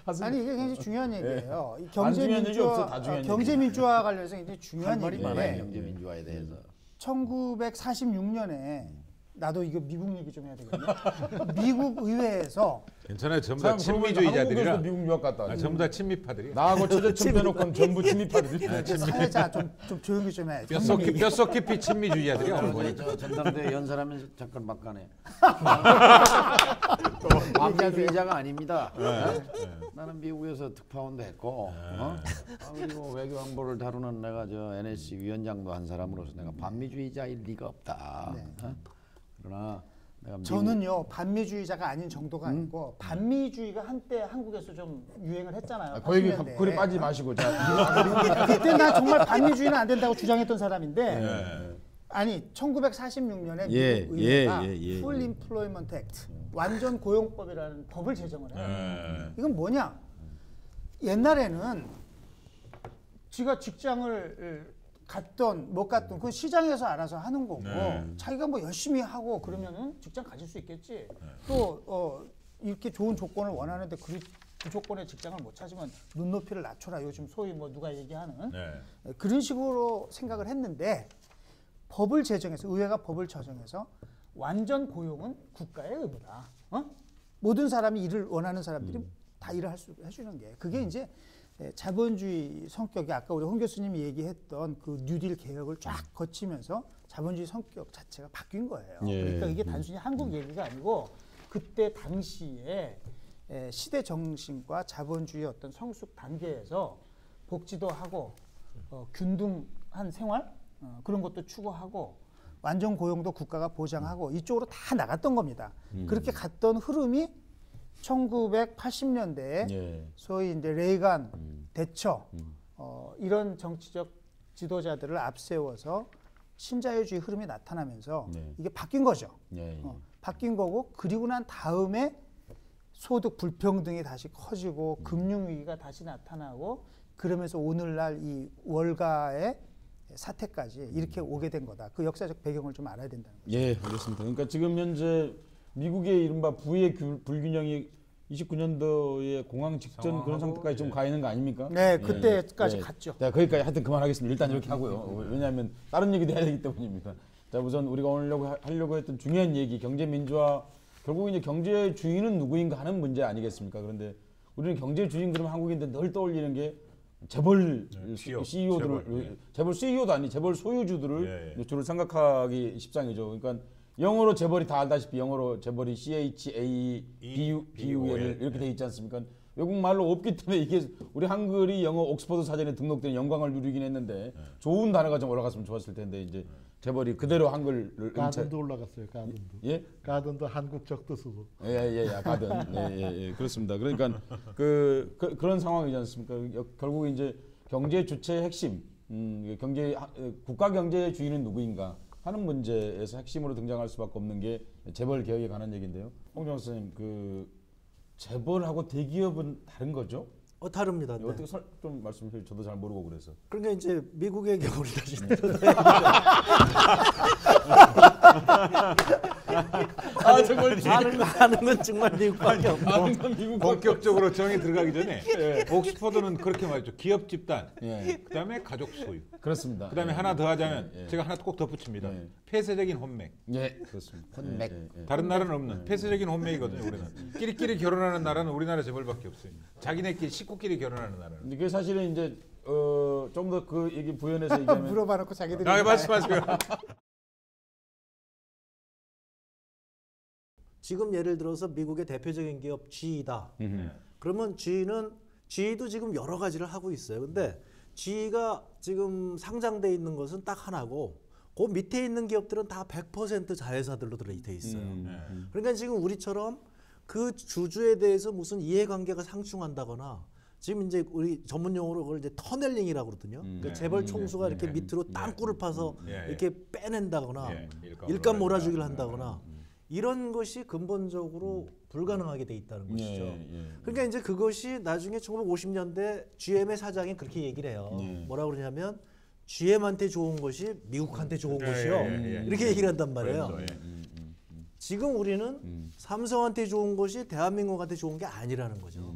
아니 이게 굉장히 중요한 얘기예요. 이 중요한 얘기 없어, 다 중요한 경제 민주화 관련해서 굉장히 중요한 말이 많아요. 얘기인데 경제 민주화에 대해서. 1946년에 나도 이거 미국 얘기 좀 해야 되겠네. 미국 의회에서 괜찮아요. 전부 다 친미주의자들이라. 미국 유학 갔다 왔지. 전부 다 친미파들이. 나하고 최저층 빼놓고는 전부 친미파들이. 사회자 좀 조용히 좀 해. 뼛속 깊이 친미주의자들이야. 저 전당대 연설하면서 잠깐 막가네. 반미주의자가 아닙니다. 나는 미국에서 특파원도 했고, 그리고 외교안보를 다루는 내가 저 NSC 위원장도 한 사람으로서 내가 반미주의자일 리가 없다. 그러나 내가 저는요 반미주의자가 아닌 정도가 아니고 반미주의가 한때 한국에서 좀 유행을 했잖아요. 그 얘기 그리 빠지지 마시고 그때 나 정말 반미주의는 안 된다고 주장했던 사람인데 아니 1946년에 미국 의회가 Full Employment Act 완전 고용법이라는 법을 제정을 해요. 이건 뭐냐? 옛날에는 지가 직장을 갔던 못 갔던 그 시장에서 알아서 하는 거고 자기가 뭐 열심히 하고 그러면은 직장 가질 수 있겠지. 또 이렇게 좋은 조건을 원하는데 그 조건의 직장을 못 찾으면 눈높이를 낮춰라. 요즘 소위 뭐 누가 얘기하는 그런 식으로 생각을 했는데 법을 제정해서 의회가 법을 제정해서 완전 고용은 국가의 의무다. 모든 사람이 일을 원하는 사람들이 다 일을 해주는 게 그게 이제 자본주의 성격이 아까 우리 홍 교수님이 얘기했던 그 뉴딜 개혁을 쫙 거치면서 자본주의 성격 자체가 바뀐 거예요. 그러니까 이게 단순히 한국 얘기가 아니고 그때 당시에 시대 정신과 자본주의 어떤 성숙 단계에서 복지도 하고 균등한 생활 그런 것도 추구하고 완전 고용도 국가가 보장하고 이쪽으로 다 나갔던 겁니다. 그렇게 갔던 흐름이 1980년대에 소위 이제 레이간, 대처 이런 정치적 지도자들을 앞세워서 신자유주의 흐름이 나타나면서 이게 바뀐 거죠. 바뀐 거고 그리고 난 다음에 소득 불평등이 다시 커지고 금융위기가 다시 나타나고 그러면서 오늘날 이 월가의 사태까지 이렇게 오게 된 거다. 그 역사적 배경을 좀 알아야 된다는 거죠. 예, 알겠습니다. 그러니까 지금 현재 미국의 이른바 부의 불균형이 29년도에 공황 직전 그런 상태까지 좀 가 있는 거 아닙니까? 네, 그때까지 갔죠. 자, 거기까지 하여튼 그만하겠습니다. 일단 이렇게 하고요. 왜냐하면 다른 얘기도 해야 되기 때문입니다. 자, 우선 우리가 오늘 하려고 했던 중요한 얘기, 경제 민주화, 결국 이제 경제의 주인은 누구인가 하는 문제 아니겠습니까? 그런데 우리는 경제 주인 그러면 한국인들 늘 떠올리는 게 재벌 CEO들을 재벌 CEO도 아니 재벌 소유주들을 주로 생각하기 십상이죠. 그러니까 영어로 재벌이 다 알다시피 영어로 재벌이 CHABUL 이렇게 돼 있지 않습니까? 외국말로 없기 때문에 이게 우리 한글이 영어 옥스퍼드 사전에 등록된 영광을 누리긴 했는데 좋은 단어가 좀 올라갔으면 좋았을 텐데 이제 재벌이 그대로 한글을 가든도 올라갔어요. 가든도. 예? 가든도 한국적 뜻으로. 가든. 예, 그렇습니다. 그러니까 그런 상황이지 않습니까? 결국 이제 경제 주체의 핵심, 국가 경제의 주인은 누구인가 하는 문제에서 핵심으로 등장할 수밖에 없는 게 재벌 개혁에 관한 얘기인데요. 홍정호 선생님, 그 재벌하고 대기업은 다른 거죠? 다릅니다. 네. 어떻게 좀 말씀해 주세요. 저도 잘 모르고 그래서. 그러니까 이제 미국의 경우를 다시 정말 아는 건 정말 미국밖에 없고 본격적으로 정의 들어가기 전에 옥스퍼드는 그렇게 말이죠. 기업 집단, 그다음에 가족 소유. 그렇습니다. 그다음에 하나 더 하자면 제가 하나 꼭 덧붙입니다. 폐쇄적인 혼맥. 그렇습니다. 혼맥. 다른 나라는 없는 폐쇄적인 혼맥이거든요. 우리는 끼리끼리 결혼하는 나라는 우리나라 재벌밖에 없어요. 자기네끼리 식구끼리 결혼하는 나라는. 이게 사실은 이제 좀 더 그 얘기 부연해서 얘기하면 물어봐놓고 자기들이 말씀하세요. 지금 예를 들어서 미국의 대표적인 기업 GE다. 그러면 GE도 지금 여러 가지를 하고 있어요. 근데 GE가 지금 상장돼 있는 것은 딱 하나고 그 밑에 있는 기업들은 다 100% 자회사들로 돼 있어요. 그러니까 지금 우리처럼 그 주주에 대해서 무슨 이해관계가 상충한다거나 지금 이제 우리 전문 용어로 그걸 이제 터넬링이라고 그러거든요. 그러니까 재벌 총수가 이렇게 밑으로 땅굴을 파서 이렇게 빼낸다거나 일감 몰아주기를 한다거나 이런 것이 근본적으로 불가능하게 돼 있다는 것이죠. 그러니까 이제 그것이 나중에 1950년대 GM의 사장이 그렇게 얘기를 해요. 뭐라 그러냐면 GM한테 좋은 것이 미국한테 좋은 것이요. 이렇게 얘기를 한단 말이에요. 지금 우리는 삼성한테 좋은 것이 대한민국한테 좋은 게 아니라는 거죠.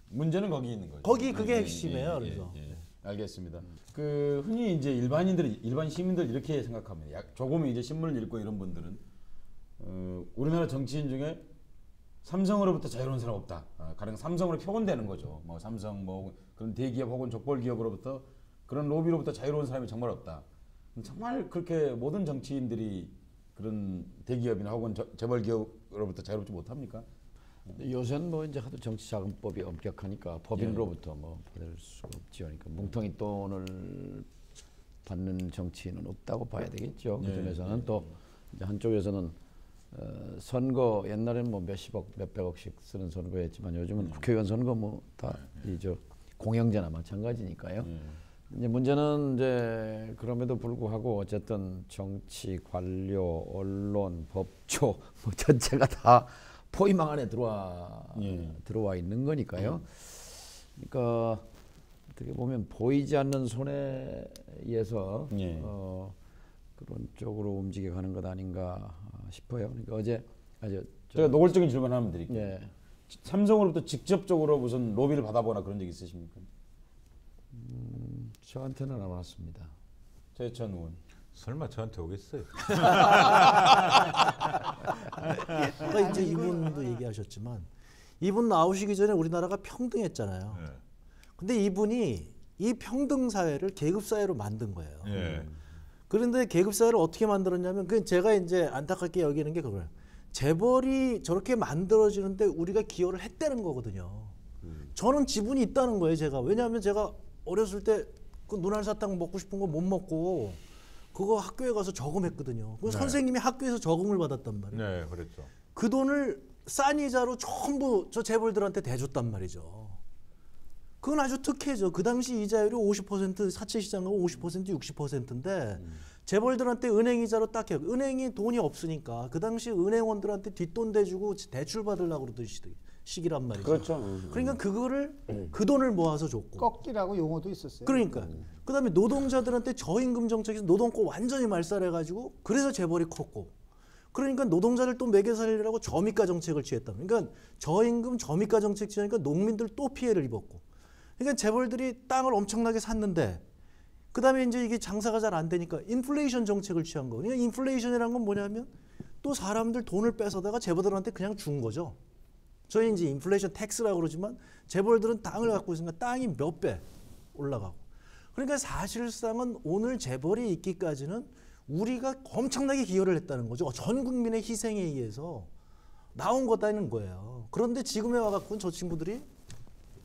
문제는 거기 있는 거죠. 거기 그게 핵심이에요. 그래서 알겠습니다. 그 흔히 이제 일반 시민들 이렇게 생각합니다. 조금 이제 신문을 읽고 이런 분들은 우리나라 정치인 중에 삼성으로부터 자유로운 사람 없다. 가령 삼성으로 표현되는 거죠. 뭐 삼성 뭐 그런 대기업 혹은 족벌 기업으로부터 그런 로비로부터 자유로운 사람이 정말 없다. 정말 그렇게 모든 정치인들이 그런 대기업이나 혹은 재벌 기업으로부터 자유롭지 못합니까? 요새는 뭐 이제 하도 정치자금법이 엄격하니까 법인으로부터 뭐 받을 수가 없죠. 그러니까 뭉텅이 돈을 받는 정치인은 없다고 봐야 되겠죠. 그 점에서는 또 이제 한쪽에서는 선거 옛날에는 뭐 몇십억, 몇백억씩 쓰는 선거였지만 요즘은 국회의원 선거 뭐 다 이저 공영제나 마찬가지니까요. 이제 문제는 이제 그럼에도 불구하고 어쨌든 정치, 관료, 언론, 법조 뭐 전체가 다 포위망 안에 들어와 있는 거니까요. 그러니까 어떻게 보면 보이지 않는 손에 의해서 그런 쪽으로 움직여가는 것 아닌가 싶어요. 그러니까 어제 제가 노골적인 질문 하나 드릴게요. 예. 삼성으로부터 직접적으로 무슨 로비를 받아보거나 그런 적 있으십니까? 저한테는 안 왔습니다. 최천 의원. 설마 저한테 오겠어요? 그러니까 이제 이분도 얘기하셨지만 이분 나오시기 전에 우리나라가 평등했잖아요. 근데 이분이 이 평등 사회를 계급 사회로 만든 거예요. 그런데 계급 사회를 어떻게 만들었냐면 그 제가 이제 안타깝게 여기는 게 그거예요. 재벌이 저렇게 만들어지는데 우리가 기여를 했다는 거거든요. 저는 지분이 있다는 거예요, 제가. 왜냐하면 제가 어렸을 때 그 눈알 사탕 먹고 싶은 거 못 먹고 그거 학교에 가서 저금했거든요. 그 선생님이 학교에서 저금을 받았단 말이에요. 네, 그랬죠. 그 돈을 싼 이자로 전부 저 재벌들한테 대줬단 말이죠. 그건 아주 특혜죠. 그 당시 이자율이 50% 사채 시장은 50% 60%인데 재벌들한테 은행 이자로 딱 해요. 은행이 돈이 없으니까 그 당시 은행원들한테 뒷돈 대주고 대출 받으려고 그러던 시기란 말이죠. 그렇죠. 그러니까 그거를 그 돈을 모아서 줬고. 꺾기라고 용어도 있었어요. 그러니까 그다음에 노동자들한테 저임금 정책에서 노동권 완전히 말살해가지고 그래서 재벌이 컸고. 그러니까 노동자를 또 매겨 살리려고 저미가 정책을 취했다. 그러니까 저임금 저미가 정책 취하니까 농민들 또 피해를 입었고. 그러니까 재벌들이 땅을 엄청나게 샀는데 그다음에 이제 이게 장사가 잘 안 되니까 인플레이션 정책을 취한 거. 그러니까 인플레이션이라는 건 뭐냐면 또 사람들 돈을 뺏어다가 재벌들한테 그냥 준 거죠. 저희 이제 인플레이션 텍스라고 그러지만 재벌들은 땅을 갖고 있으니까 땅이 몇 배 올라가고. 그러니까 사실상은 오늘 재벌이 있기까지는 우리가 엄청나게 기여를 했다는 거죠. 전 국민의 희생에 의해서 나온 거다는 거예요. 그런데 지금에 와갖고는 저 친구들이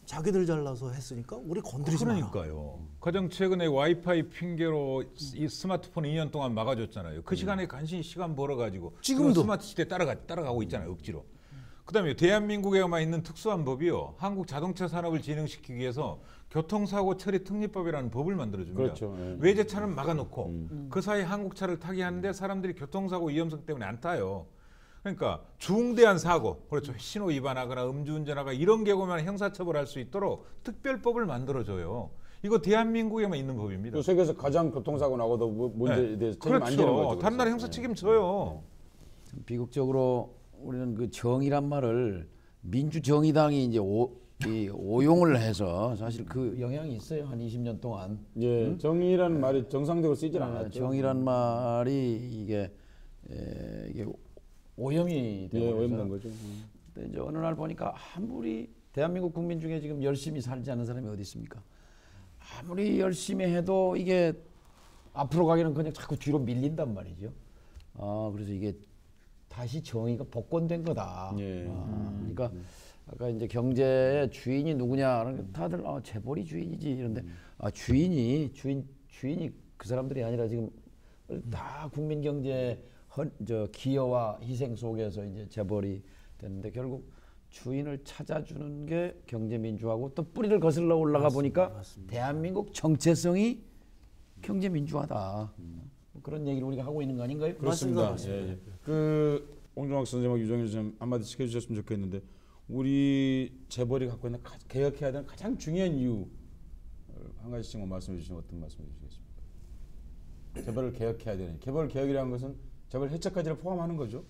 자기들 잘나서 했으니까 우리 건드리지 마라. 그러니까요. 가장 최근에 와이파이 핑계로 이 스마트폰 2년 동안 막아줬잖아요. 그 시간에 간신히 시간 벌어가지고 지금도 스마트 시대 따라가고 있잖아요. 억지로. 그다음에 대한민국에만 있는 특수한 법이요. 한국 자동차 산업을 진흥시키기 위해서 교통사고 처리 특례법이라는 법을 만들어줍니다. 그렇죠. 외제차는 막아놓고 그 사이 한국차를 타게 하는데 사람들이 교통사고 위험성 때문에 안 타요. 그러니까 중대한 사고, 그렇죠. 신호 위반하거나 음주운전하거나 이런 경우만 형사처벌할 수 있도록 특별법을 만들어줘요. 이거 대한민국에만 있는 법입니다. 또 세계에서 가장 교통사고 나고도 문제에 대해서 책임 안 지는 거죠. 그렇죠. 다른 나라 형사 책임져요. 비극적으로 우리는 그 정의란 말을 민주정의당이 이제 오용을 해서 사실 그 영향이 있어요. 한 20년 동안. 예, 정의라는 말이 정상적으로 쓰이질 않았죠. 정의란 말이 이게 오염이 되고 오염된 거죠. 근데 이제 어느 날 보니까 아무리 대한민국 국민 중에 지금 열심히 살지 않는 사람이 어디 있습니까? 아무리 열심히 해도 이게 앞으로 가기는 그냥 자꾸 뒤로 밀린단 말이죠. 그래서 이게 다시 정의가 복권된 거다. 그러니까 아까 이제 경제의 주인이 누구냐? 그러니까 다들 재벌이 주인이지 이런데 주인이 그 사람들이 아니라 지금 다 국민 경제 기여와 희생 속에서 이제 재벌이 됐는데 결국 주인을 찾아주는 게 경제민주화고 또 뿌리를 거슬러 올라가 보니까 맞습니다. 대한민국 정체성이 경제민주화다. 그런 얘기를 우리가 하고 있는 거 아닌가요? 그렇습니다. 예. 그 옹종학 선생님과 유정일 선생님 한마디씩 해주셨으면 좋겠는데 우리 재벌이 갖고 있는 개혁해야 되는 가장 중요한 이유 한 가지씩만 말씀해 주시면 어떤 말씀해 주시겠습니까? 재벌을 개혁해야 되는 재벌 개혁이라는 것은 재벌 해체까지를 포함하는 거죠.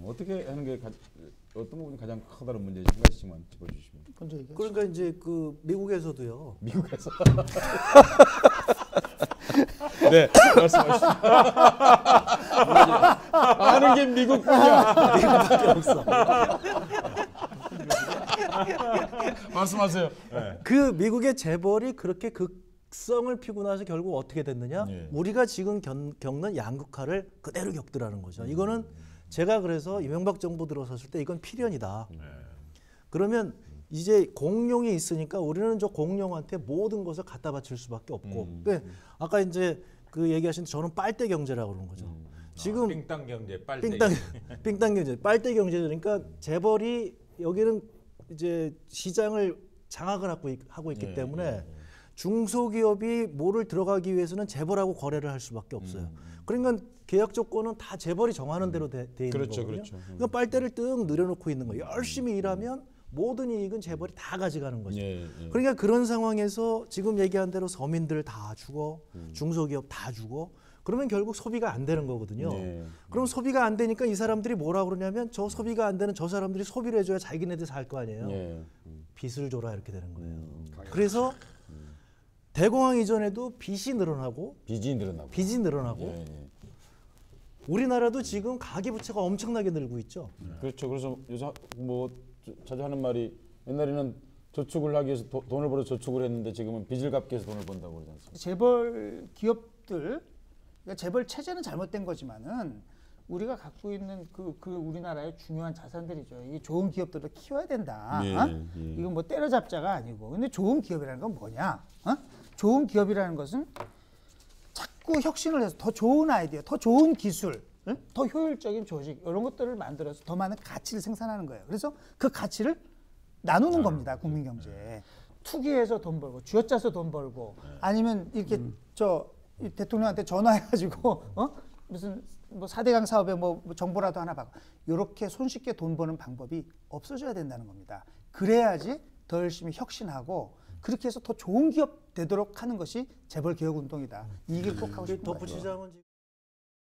어떻게 하는 게 어떤 부분이 가장 커다란 문제인지 한 가지씩만 짚어주시면. 먼저 얘기해. 그러니까 이제 그 미국에서도요. 미국에서. 네, 말씀하시죠. 아는 게 미국뿐이야. 미국밖에 없어. 말씀하세요. 그 미국의 재벌이 그렇게 극성을 피고 나서 결국 어떻게 됐느냐? 예. 우리가 지금 겪는 양극화를 그대로 겪더라는 거죠. 이거는 제가 그래서 이명박 정부 들어섰을 때 이건 필연이다. 그러면 이제 공룡이 있으니까 우리는 저 공룡한테 모든 것을 갖다 바칠 수밖에 없고. 그러니까 아까 이제 그 얘기하신 저는 빨대 경제라고 그러는 거죠. 지금 빙땅 경제 빨대. 빙땅 경제, 빨대 경제. 그러니까 재벌이 여기는 이제 시장을 장악을 하고 있기 때문에 중소기업이 뭐를 들어가기 위해서는 재벌하고 거래를 할 수밖에 없어요. 그러니까 계약 조건은 다 재벌이 정하는 대로 돼 있는 그렇죠, 거거든요. 그렇죠. 그러니까 빨대를 뜩 늘여놓고 있는 거예요. 열심히 일하면 모든 이익은 재벌이 다 가져가는 거죠. 그러니까 그런 상황에서 지금 얘기한 대로 서민들 다 주고 중소기업 다 주고 그러면 결국 소비가 안 되는 거거든요. 그럼 소비가 안 되니까 이 사람들이 뭐라 그러냐면 저 소비가 안 되는 저 사람들이 소비를 해줘야 자기네들 살 거 아니에요. 빚을 줘라 이렇게 되는 거예요. 그래서 대공황 이전에도 빚이 늘어나고 빚이 늘어나고 우리나라도 지금 가계부채가 엄청나게 늘고 있죠. 그렇죠. 그래서 요새 뭐 자주 하는 말이 옛날에는 저축을 하기 위해서 돈을 벌어 저축을 했는데 지금은 빚을 갚기 위해서 돈을 번다고 그러지 않습니까? 재벌 기업들, 그러니까 재벌 체제는 잘못된 거지만은 우리가 갖고 있는 그 우리나라의 중요한 자산들이죠. 이 좋은 기업들을 키워야 된다. 이건 뭐 때려잡자가 아니고. 근데 좋은 기업이라는 건 뭐냐? 좋은 기업이라는 것은 자꾸 혁신을 해서 더 좋은 아이디어, 더 좋은 기술, 더 효율적인 조직 이런 것들을 만들어서 더 많은 가치를 생산하는 거예요. 그래서 그 가치를 나누는 겁니다. 국민 경제에. 투기해서 돈 벌고 쥐어짜서 돈 벌고 아니면 이렇게 이 대통령한테 전화해가지고 무슨 뭐 4대강 사업에 뭐 정보라도 하나 받고 이렇게 손쉽게 돈 버는 방법이 없어져야 된다는 겁니다. 그래야지 더 열심히 혁신하고 그렇게 해서 더 좋은 기업 되도록 하는 것이 재벌 개혁 운동이다. 이 얘기를 꼭 하고 싶은 거예요. 덧붙이자면